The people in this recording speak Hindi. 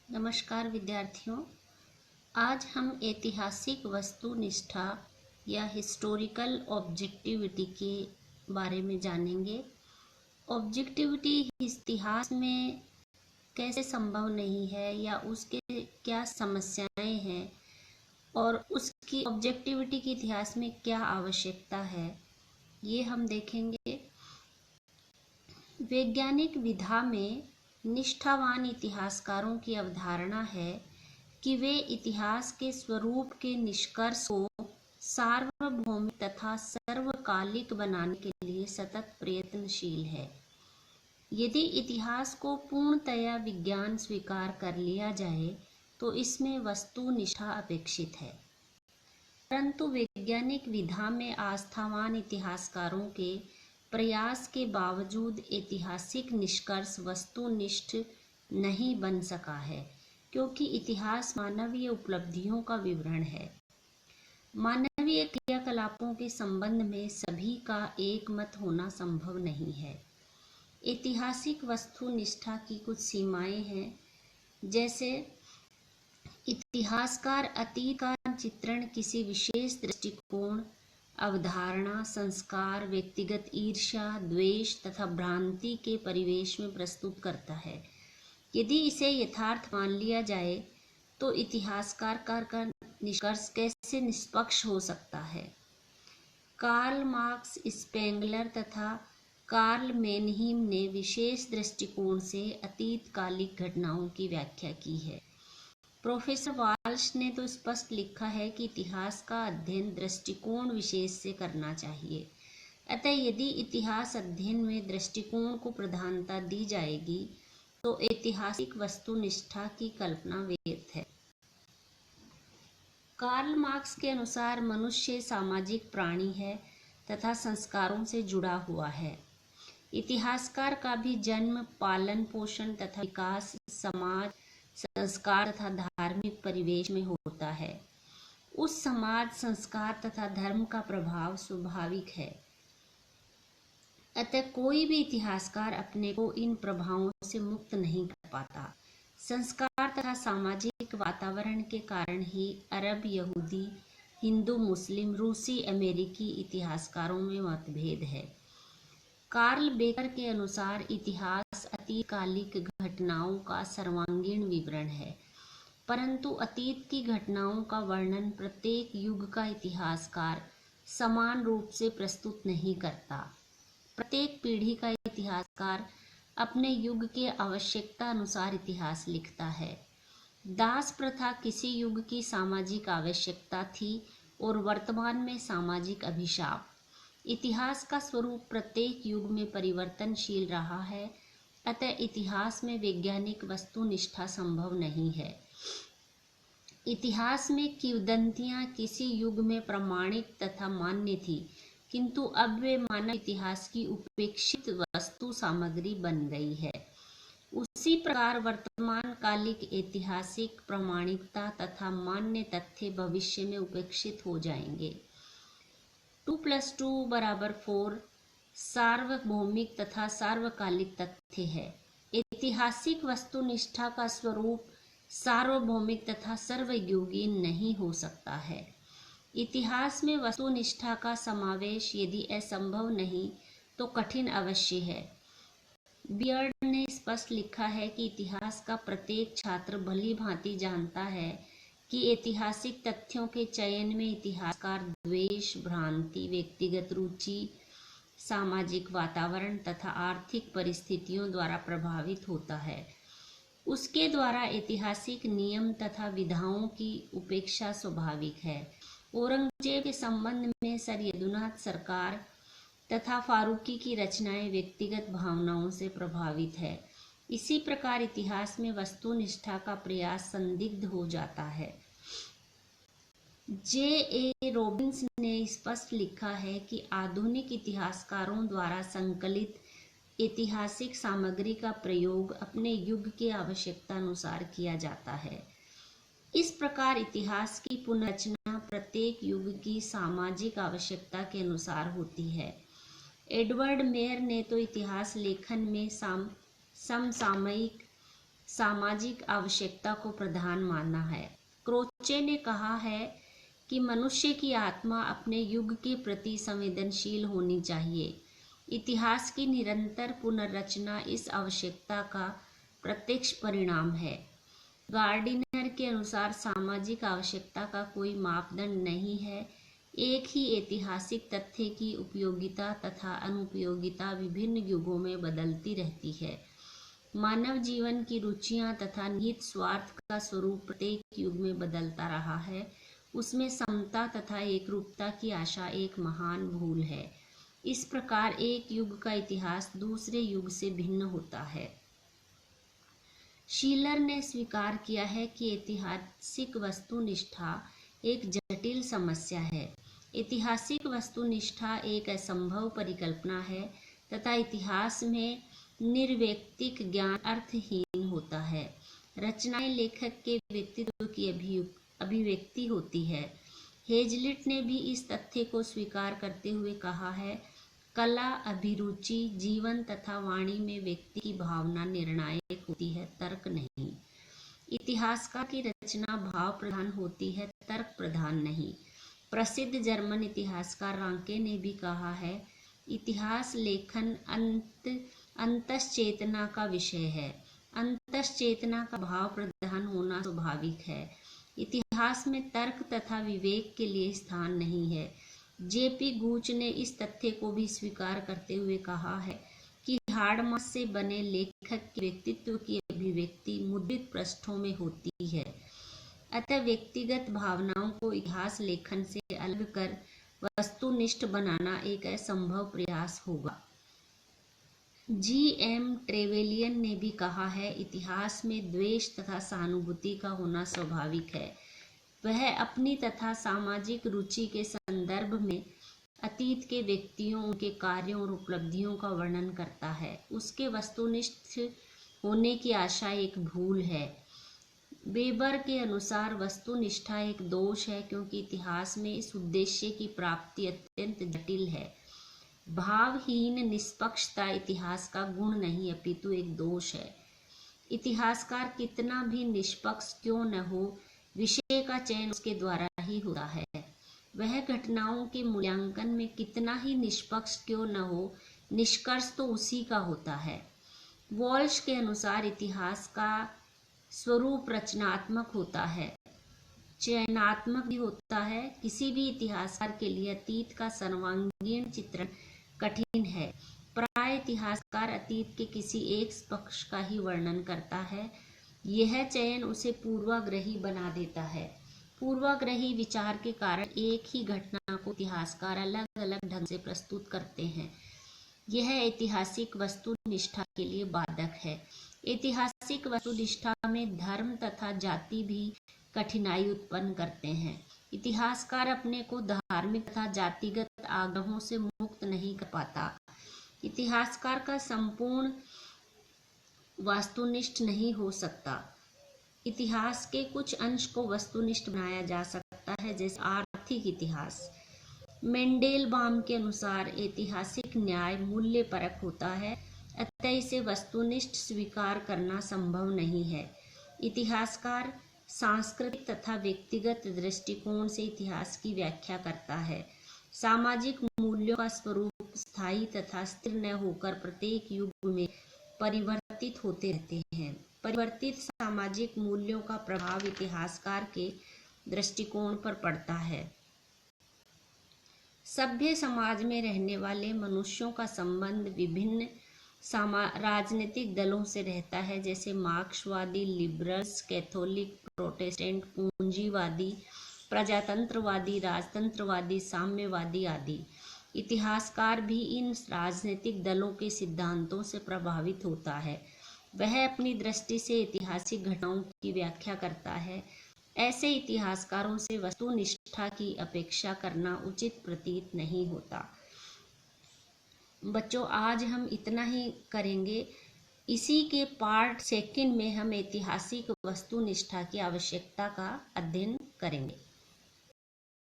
नमस्कार विद्यार्थियों। आज हम ऐतिहासिक वस्तुनिष्ठा या हिस्टोरिकल ऑब्जेक्टिविटी के बारे में जानेंगे। ऑब्जेक्टिविटी इतिहास में कैसे संभव नहीं है या उसके क्या समस्याएं हैं और उसकी ऑब्जेक्टिविटी की इतिहास में क्या आवश्यकता है, ये हम देखेंगे। वैज्ञानिक विधा में निष्ठावान इतिहासकारों की अवधारणा है कि वे इतिहास के स्वरूप के निष्कर्ष को सार्वभौमिक तथा सर्वकालिक बनाने के लिए सतत प्रयत्नशील है। यदि इतिहास को पूर्णतया विज्ञान स्वीकार कर लिया जाए तो इसमें वस्तुनिष्ठा अपेक्षित है, परंतु वैज्ञानिक विधा में आस्थावान इतिहासकारों के प्रयास के बावजूद ऐतिहासिक निष्कर्ष वस्तुनिष्ठ नहीं बन सका है, क्योंकि इतिहास मानवीय उपलब्धियों का विवरण है। मानवीय क्रियाकलापों के संबंध में सभी का एक मत होना संभव नहीं है। ऐतिहासिक वस्तुनिष्ठा की कुछ सीमाएं हैं, जैसे इतिहासकार अतीत का चित्रण किसी विशेष दृष्टिकोण, अवधारणा, संस्कार, व्यक्तिगत ईर्ष्या, द्वेष तथा भ्रांति के परिवेश में प्रस्तुत करता है। यदि इसे यथार्थ मान लिया जाए तो इतिहासकार का निष्कर्ष कैसे निष्पक्ष हो सकता है। कार्ल मार्क्स, स्पेंगलर तथा कार्ल मेनहीम ने विशेष दृष्टिकोण से अतीतकालिक घटनाओं की व्याख्या की है। प्रोफेसर वाल्श ने तो स्पष्ट लिखा है कि इतिहास का अध्ययन दृष्टिकोण विशेष से करना चाहिए। अतः यदि इतिहास अध्ययन में दृष्टिकोण को प्रधानता दी जाएगी तो ऐतिहासिक वस्तुनिष्ठा की कल्पना व्यर्थ है। कार्ल मार्क्स के अनुसार मनुष्य सामाजिक प्राणी है तथा संस्कारों से जुड़ा हुआ है। इतिहासकार का भी जन्म, पालन पोषण तथा विकास समाज, संस्कार तथा धार्मिक परिवेश में होता है। उस समाज, संस्कार तथा धर्म का प्रभाव स्वाभाविक है। अतः कोई भी इतिहासकार अपने को इन प्रभावों से मुक्त नहीं कर पाता। संस्कार तथा सामाजिक वातावरण के कारण ही अरब, यहूदी, हिंदू, मुस्लिम, रूसी, अमेरिकी इतिहासकारों में मतभेद है। कार्ल बेकर के अनुसार इतिहास अतीतकालिक घटनाओं का सर्वांगीण विवरण है, परंतु अतीत की घटनाओं का वर्णन प्रत्येक युग का इतिहासकार समान रूप से प्रस्तुत नहीं करता। प्रत्येक पीढ़ी का इतिहासकार अपने युग के आवश्यकता अनुसार इतिहास लिखता है। दास प्रथा किसी युग की सामाजिक आवश्यकता थी और वर्तमान में सामाजिक अभिशाप। इतिहास का स्वरूप प्रत्येक युग में परिवर्तनशील रहा है, अतः इतिहास में वैज्ञानिक वस्तुनिष्ठा संभव नहीं है। इतिहास में किंवदंतियां किसी युग में प्रमाणिक तथा मान्य थी, किंतु अब वे मानव इतिहास की उपेक्षित वस्तु सामग्री बन गई है। उसी प्रकार वर्तमान कालिक ऐतिहासिक प्रामाणिकता तथा मान्य तथ्य भविष्य में उपेक्षित हो जाएंगे। 2+2=4 सार्वभौमिक तथा सार्वकालिक तथ्य है। ऐतिहासिक वस्तुनिष्ठा का स्वरूप सार्वभौमिक तथा सर्वयुगीन नहीं हो सकता है। इतिहास में वस्तुनिष्ठा का समावेश यदि असंभव नहीं तो कठिन अवश्य है। बियर्ड ने स्पष्ट लिखा है कि इतिहास का प्रत्येक छात्र भली भांति जानता है कि ऐतिहासिक तथ्यों के चयन में इतिहासकार द्वेष, भ्रांति, व्यक्तिगत रुचि, सामाजिक वातावरण तथा आर्थिक परिस्थितियों द्वारा प्रभावित होता है। उसके द्वारा ऐतिहासिक नियम तथा विधाओं की उपेक्षा स्वाभाविक है। औरंगजेब के संबंध में सैयदुनाथ सरकार तथा फारूकी की रचनाएं व्यक्तिगत भावनाओं से प्रभावित है। इसी प्रकार इतिहास में वस्तुनिष्ठा का प्रयास संदिग्ध हो जाता है। J.A. रॉबिन्स ने स्पष्ट लिखा है कि आधुनिक इतिहासकारों द्वारा संकलित ऐतिहासिक सामग्री का प्रयोग अपने युग के आवश्यकता अनुसार किया जाता है। इस प्रकार इतिहास की पुनर्रचना प्रत्येक युग की सामाजिक आवश्यकता के अनुसार होती है। एडवर्ड मेयर ने तो इतिहास लेखन में समसामयिक सामाजिक आवश्यकता को प्रधान माना है। क्रोचे ने कहा है कि मनुष्य की आत्मा अपने युग के प्रति संवेदनशील होनी चाहिए। इतिहास की निरंतर पुनर्रचना इस आवश्यकता का प्रत्यक्ष परिणाम है। गार्डिनर के अनुसार सामाजिक आवश्यकता का कोई मापदंड नहीं है। एक ही ऐतिहासिक तथ्य की उपयोगिता तथा अनुपयोगिता विभिन्न युगों में बदलती रहती है। मानव जीवन की रुचियां तथा निहित स्वार्थ का स्वरूप प्रत्येक युग में बदलता रहा है। उसमें समता तथा एकरूपता की आशा एक महान भूल है। इस प्रकार एक युग का इतिहास दूसरे युग से भिन्न होता है। शीलर ने स्वीकार किया है कि ऐतिहासिक वस्तुनिष्ठा एक जटिल समस्या है। ऐतिहासिक वस्तुनिष्ठा एक असंभव परिकल्पना है तथा इतिहास में निर्वैयक्तिक ज्ञान अर्थहीन होता है। रचनाएं लेखक के व्यक्तित्व की अभिव्यक्ति होती है। हेजलिट ने भी इस तथ्य को स्वीकार करते हुए कहा है, कला, अभिरुचि, जीवन तथा वाणी में व्यक्ति की भावना निर्णायक होती है, तर्क नहीं। इतिहासकार की रचना भाव प्रधान होती है, तर्क प्रधान नहीं। प्रसिद्ध जर्मन इतिहासकार रांके ने भी कहा है, इतिहास लेखन अंतश्चेतना का विषय है। अंतश्चेतना का भाव प्रधान होना स्वाभाविक है। इतिहास में तर्क तथा विवेक के लिए स्थान नहीं है। जेपी गूच ने इस तथ्य को भी स्वीकार करते हुए कहा है कि हाड़मास से बने लेखक के व्यक्तित्व की अभिव्यक्ति मुद्रित पृष्ठों में होती है। अतः व्यक्तिगत भावनाओं को इतिहास लेखन से अलग कर वस्तुनिष्ठ बनाना एक असंभव प्रयास होगा। जी.एम. ट्रेवेलियन ने भी कहा है, इतिहास में द्वेष तथा सहानुभूति का होना स्वाभाविक है। वह अपनी तथा सामाजिक रुचि के संदर्भ में अतीत के व्यक्तियों, उनके कार्यों और उपलब्धियों का वर्णन करता है। उसके वस्तुनिष्ठ होने की आशा एक भूल है। वेबर के अनुसार वस्तुनिष्ठा एक दोष है, क्योंकि इतिहास में इस उद्देश्य की प्राप्ति अत्यंत जटिल है। भावहीन निष्पक्षता इतिहास का गुण नहीं, अपितु एक दोष है। इतिहासकार कितना भी निष्पक्ष क्यों न हो, विषय का चयन उसके द्वारा ही होता है। वह घटनाओं के मूल्यांकन में कितना ही निष्पक्ष क्यों न हो, निष्कर्ष तो उसी का होता है। वॉल्श के अनुसार इतिहास का स्वरूप रचनात्मक होता है, चयनात्मक भी होता है। किसी भी इतिहासकार के लिए अतीत का सर्वांगीण चित्रण कठिन है। प्राय इतिहासकार अतीत के किसी एक पक्ष का ही वर्णन करता है। यह चयन उसे पूर्वाग्रही बना देता है। पूर्वाग्रही विचार के कारण एक ही घटना को इतिहासकार अलग अलग ढंग से प्रस्तुत करते हैं। यह ऐतिहासिक वस्तुनिष्ठा के लिए बाधक है। ऐतिहासिक वस्तुनिष्ठा में धर्म तथा जाति भी कठिनाई उत्पन्न करते हैं। इतिहासकार अपने को धार्मिक तथा जातिगत आग्रहों से मुक्त नहीं कर पाता। इतिहासकार का संपूर्ण वस्तुनिष्ठ नहीं हो सकता। इतिहास के कुछ अंश को वस्तुनिष्ठ बनाया जा सकता है, जैसे आर्थिक इतिहास। मेंडेलबाम के अनुसार ऐतिहासिक न्याय मूल्य परक होता है, अतः इसे वस्तुनिष्ठ स्वीकार करना संभव नहीं है। इतिहासकार सांस्कृतिक तथा व्यक्तिगत दृष्टिकोण से इतिहास की व्याख्या करता है। सामाजिक मूल्यों का स्वरूप स्थायी तथा स्थिर न होकर प्रत्येक युग में परिवर्तित होते रहते हैं। परिवर्तित सामाजिक मूल्यों का प्रभाव इतिहासकार के दृष्टिकोण पर पड़ता है। सभ्य समाज में रहने वाले मनुष्यों का संबंध विभिन्न राजनीतिक दलों से रहता है, जैसे मार्क्सवादी, लिबरल्स, कैथोलिक, प्रोटेस्टेंट, पूंजीवादी, प्रजातंत्रवादी, राजतंत्रवादी, साम्यवादी आदि। इतिहासकार भी इन राजनीतिक दलों के सिद्धांतों से प्रभावित होता है। वह अपनी दृष्टि से ऐतिहासिक घटनाओं की व्याख्या करता है। ऐसे इतिहासकारों से वस्तुनिष्ठा की अपेक्षा करना उचित प्रतीत नहीं होता। बच्चों, आज हम इतना ही करेंगे। इसी के पार्ट 2 में हम ऐतिहासिक वस्तुनिष्ठा की आवश्यकता का अध्ययन करेंगे।